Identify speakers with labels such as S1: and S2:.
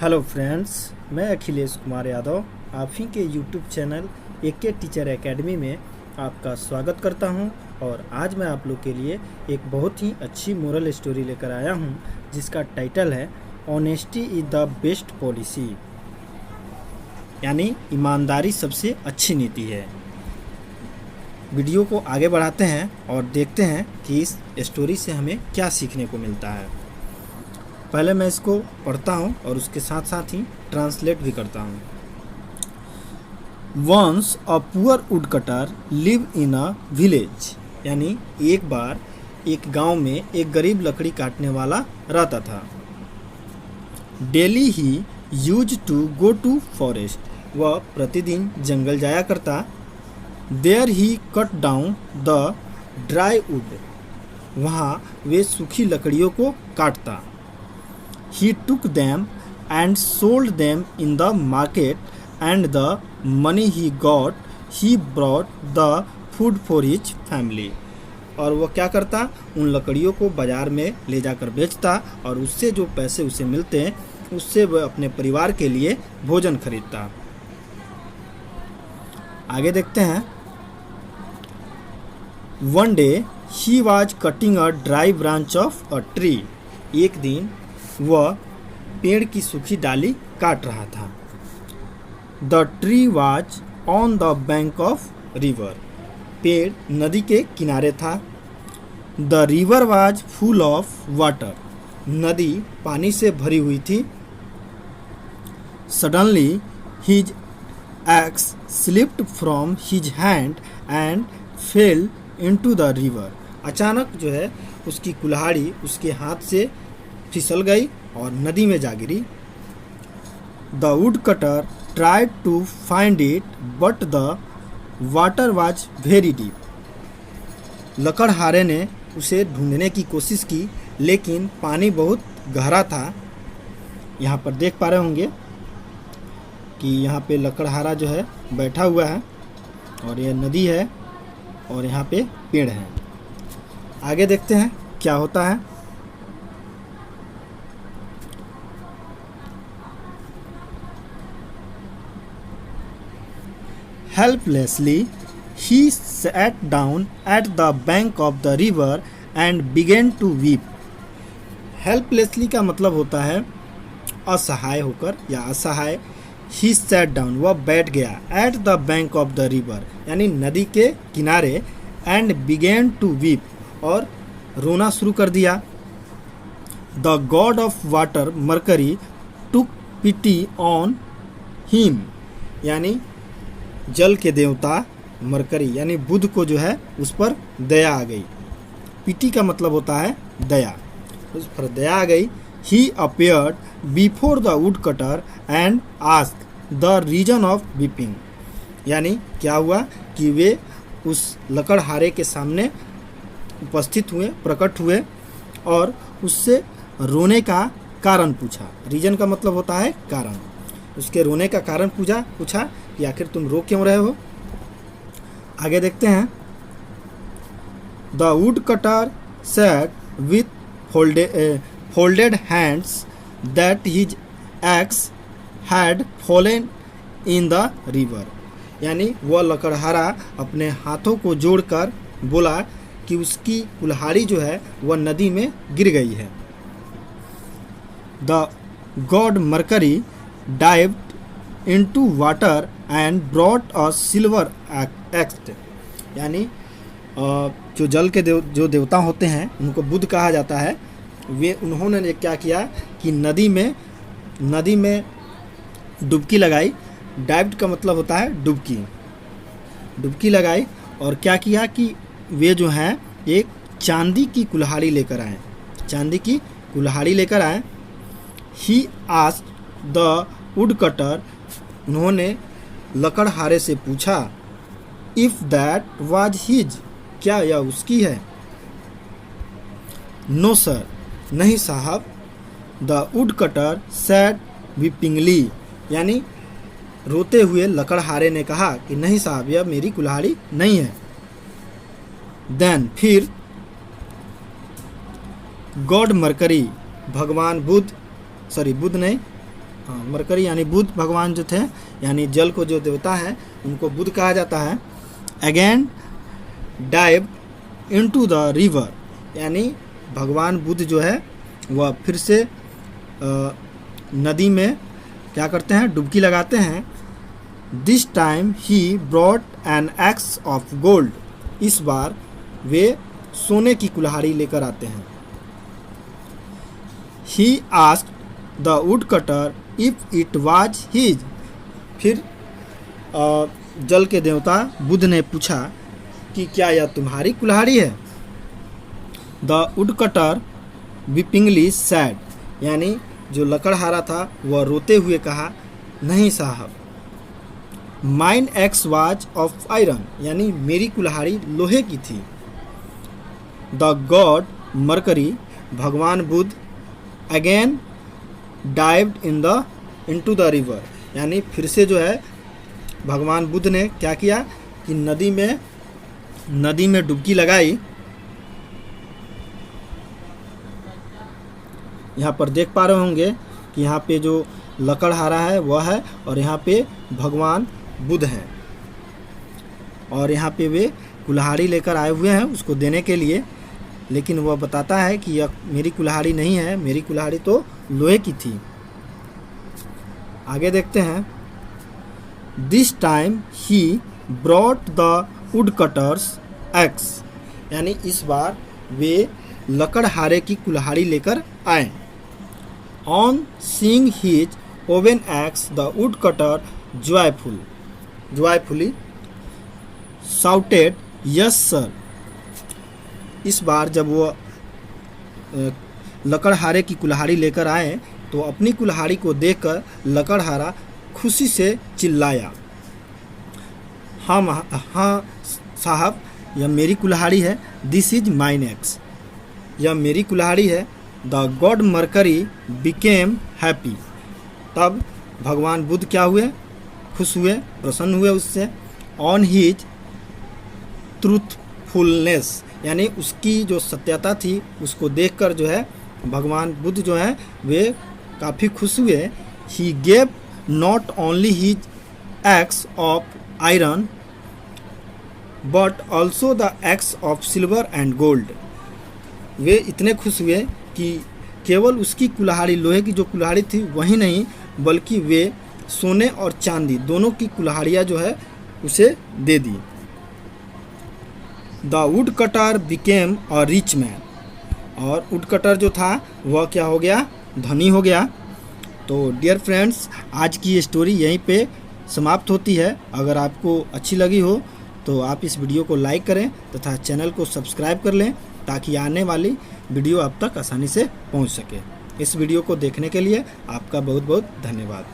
S1: Hello friends, मैं अखिलेश कुमार यादव आप ही के YouTube channel AK teacher academy में आपका स्वागत करता हूं। और आज मैं आप लोग के लिए एक बहुत ही अच्छी मोरल स्टोरी लेकर आया हूं, जिसका टाइटल है honesty is the best policy, यानी ईमानदारी सबसे अच्छी नीति है। वीडियो को आगे बढ़ाते हैं और देखते हैं कि इस स्टोरी से हमें क्या सीखने को मिलता है। पहले मैं इसको पढ़ता हूँ और उसके साथ साथ ही ट्रांसलेट भी करता हूँ। Once a poor woodcutter live in a village, यानी एक बार एक गांव में एक गरीब लकड़ी काटने वाला रहता था। Daily he use to go to forest, वह प्रतिदिन जंगल जाया करता। There he cut down the dry wood, वहाँ वे सूखी लकड़ियों को काटता। He took them and sold them in the market, and the money he got, he brought the food for his family. और वह क्या करता, उन लकड़ियों को बाज़ार में ले जाकर बेचता और उससे जो पैसे उसे मिलते हैं उससे वह अपने परिवार के लिए भोजन खरीदता। आगे देखते हैं। One day he was cutting a dry branch of a tree. एक दिन वह पेड़ की सूखी डाली काट रहा था। The tree was on the bank of river, पेड़ नदी के किनारे था। The river was full of water, नदी पानी से भरी हुई थी। Suddenly his ex slipped from his hand and fail into the river, अचानक जो है उसकी कुल्हाड़ी उसके हाथ से फिसल गई और नदी में जा गिरी। The would cutter tried to find it but the water was very deep, लकड़हारे ने उसे ढूंढने की कोशिश की लेकिन पानी बहुत गहरा था। यहाँ पर देख पा रहे होंगे कि यहाँ पे लकड़हारा जो है बैठा हुआ है और यह नदी है और यहाँ पे पेड़ है। आगे देखते हैं क्या होता है। Helplessly, he sat down at the bank of the river and began to weep. Helplessly का मतलब होता है असहाय होकर या असहाय। He sat down, वह बैठ गया। At the bank of the river, यानी नदी के किनारे। And began to weep, और रोना शुरू कर दिया। The god of water, Mercury, took pity on him, यानी जल के देवता मरकरी यानी बुध को जो है उस पर दया आ गई। पिटी का मतलब होता है दया, उस पर दया आ गई। He appeared before the would cutter and asked the reason of weeping, यानी क्या हुआ कि वे उस लकड़हारे के सामने उपस्थित हुए, प्रकट हुए और उससे रोने का कारण पूछा। रीजन का मतलब होता है कारण। उसके रोने का कारण पूछा कि आखिर तुम रो क्यों रहे हो। आगे देखते हैं। The wood cutter said with folded hands that his ex had fallen in the river, यानी वह लकड़हारा अपने हाथों को जोड़कर बोला कि उसकी कुल्हाड़ी जो है वह नदी में गिर गई है। The god mercury dived into water and brought a silver axe, यानी जो जल के जो देवता होते हैं उनको बुध कहा जाता है। उन्होंने क्या किया कि नदी में डुबकी लगाई। डाइव्ड का मतलब होता है डुबकी लगाई और क्या किया कि वे जो हैं एक चांदी की कुल्हाड़ी लेकर आए। ही आस्क्ड द वुड कटर, उन्होंने लकड़हारे से पूछा, इफ दैट वाज हिज, क्या यह उसकी है। नो सर, नहीं साहब। द वुड कटर सैड वीपिंगली, यानी रोते हुए लकड़हारे ने कहा कि नहीं साहब, यह मेरी कुल्हाड़ी नहीं है। देन फिर गॉड मरकरी, भगवान बुध, बुध नहीं, मरकरी यानी बुध भगवान जो थे, यानी जल को जो देवता है उनको बुध कहा जाता है। Again dive into the river, यानी भगवान बुध जो है वह फिर से नदी में क्या करते हैं, डुबकी लगाते हैं। This time he brought an axe of gold, इस बार वे सोने की कुल्हाड़ी लेकर आते हैं। He asked the would cutter if it was his, फिर जल के देवता बुध ने पूछा कि क्या यह तुम्हारी कुल्हाड़ी है। द वुड कटर वीपिंगली सैड, यानी जो लकड़हारा था वह रोते हुए कहा, नहीं साहब, mine x was of iron, यानी मेरी कुल्हाड़ी लोहे की थी। द गॉड मरकरी, भगवान Budh, again dived into the river, यानी फिर से जो है भगवान बुध ने क्या किया कि नदी में डुबकी लगाई। यहाँ पर देख पा रहे होंगे कि यहाँ पे जो लकड़हारा है वह है और यहाँ पे भगवान बुध हैं और यहाँ पे वे कुल्हाड़ी लेकर आए हुए हैं उसको देने के लिए, लेकिन वह बताता है कि यह मेरी कुल्हाड़ी नहीं है, मेरी कुल्हाड़ी तो लोहे की थी। आगे देखते हैं। This time he brought the wood cutters x, यानी इस बार वे लकड़हारे की कुल्हाड़ी लेकर आए। On seeing his oven x the wood cutter joyfully shouted yes sir, इस बार जब वो लकड़हारे की कुल्हाड़ी लेकर आए तो अपनी कुल्हाड़ी को देखकर लकड़हारा खुशी से चिल्लाया, हाँ साहब, यह मेरी कुल्हाड़ी है, दिस इज माइन एक्स, यह मेरी कुल्हाड़ी है। The god mercury became happy, तब भगवान बुध क्या हुए, खुश हुए, प्रसन्न हुए उससे। ऑन हिज ट्रूथफुलनेस, यानी उसकी जो सत्यता थी उसको देखकर जो है भगवान बुद्ध जो है वे काफ़ी खुश हुए। He gave not only his axe of iron but also the axe of silver and gold, वे इतने खुश हुए कि केवल उसकी कुल्हाड़ी, लोहे की जो कुल्हाड़ी थी वही नहीं, बल्कि वे सोने और चांदी दोनों की कुल्हाड़ियाँ जो है उसे दे दी। The would cutter became a rich man, और वुड कटर जो था वह क्या हो गया, धनी हो गया। तो डियर फ्रेंड्स, आज की ये स्टोरी यहीं पे समाप्त होती है। अगर आपको अच्छी लगी हो तो आप इस वीडियो को लाइक करें तथा चैनल को सब्सक्राइब कर लें ताकि आने वाली वीडियो आप तक आसानी से पहुंच सके। इस वीडियो को देखने के लिए आपका बहुत बहुत धन्यवाद।